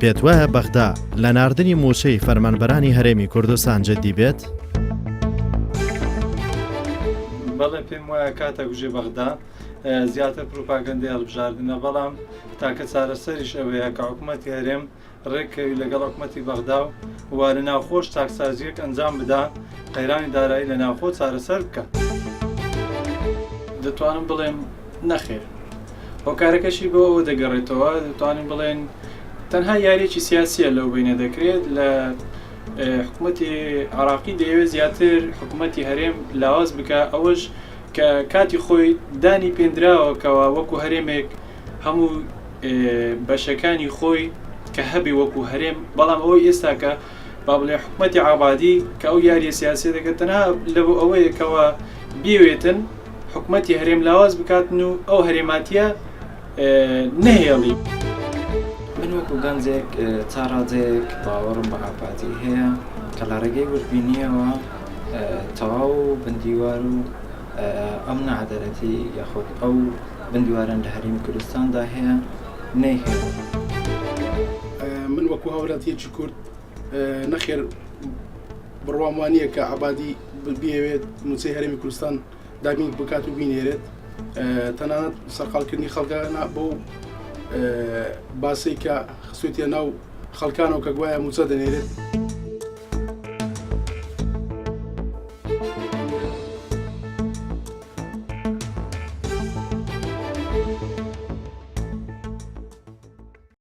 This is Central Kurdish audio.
پێت وایە بەغدا لە ناردنی مووچەی فەرمانبەرانی هەرێمی کوردستان جددی بێت؟ بەڵێ پێم وایە کاتە گوژێ بەغدا زیاتر پروپاگەندای هەڵبژاردنە، بەڵام تاکە چارەسەریش ئەوەیە کە حکوومەتی هەرێم ڕێککەوی لەگەڵ حکوومەتی بەغدا و لە ناوخۆش چاکسازیەک ئەنجام بدا، قەیرانی دارایی لە ناوخۆ چارەسەر بکە. دەتوانم بڵێم نەخێر، هۆکارەکەشی بۆ ئەوە دەگەڕێتەوە، دەتوانین بڵێن تەنها یاریەکی سیاسیە لەو بینە دەکرێت. لە حکوومەتی عراقی دەیەوێت زیاتر حکوومەتی هەرێم لاواز بکە، ئەوەش کە کاتی خۆی دانی پێندراوەکەوە وەکو هەرێمێک هەموو بەشەکانی خۆی کە هەبی وەکو هەرێم، بەڵام ئەوەی ئێستا کە با بڵێ حکوومەتی عابادی کە ئەو یاریە سیاسی دەکەن تەنها لەبوو ئەوەیەکەوە بێوێتن حکوومەتی هەرێم لاواز بکاتن و ئەو هەرێماتیە نەهێڵی. من وەکو گەنجێک چاڕاجەیەک باوەڕم بە ئاپاتی هەیە کە لە ڕێگەی وردبینیەوە تەواو بندیوار و ئەم نەعەدالەتی یاخود ئەو بندیواران لە هەرێمی کوردستاندا هەیە نەیهێڵ. من وەکو هاوڵاتیەکی کورد نەخێر بڕوام وانییە کە عابادی بێوێت مووچەی هەرێمی کوردستان دابین بکات و بینێرێت، تەنانەت سەرقاڵکردنی خەڵکانە بۆ باسی کە خسوێتە ناو خەڵکانەوە کە گوایە مووچە دەنێرێت.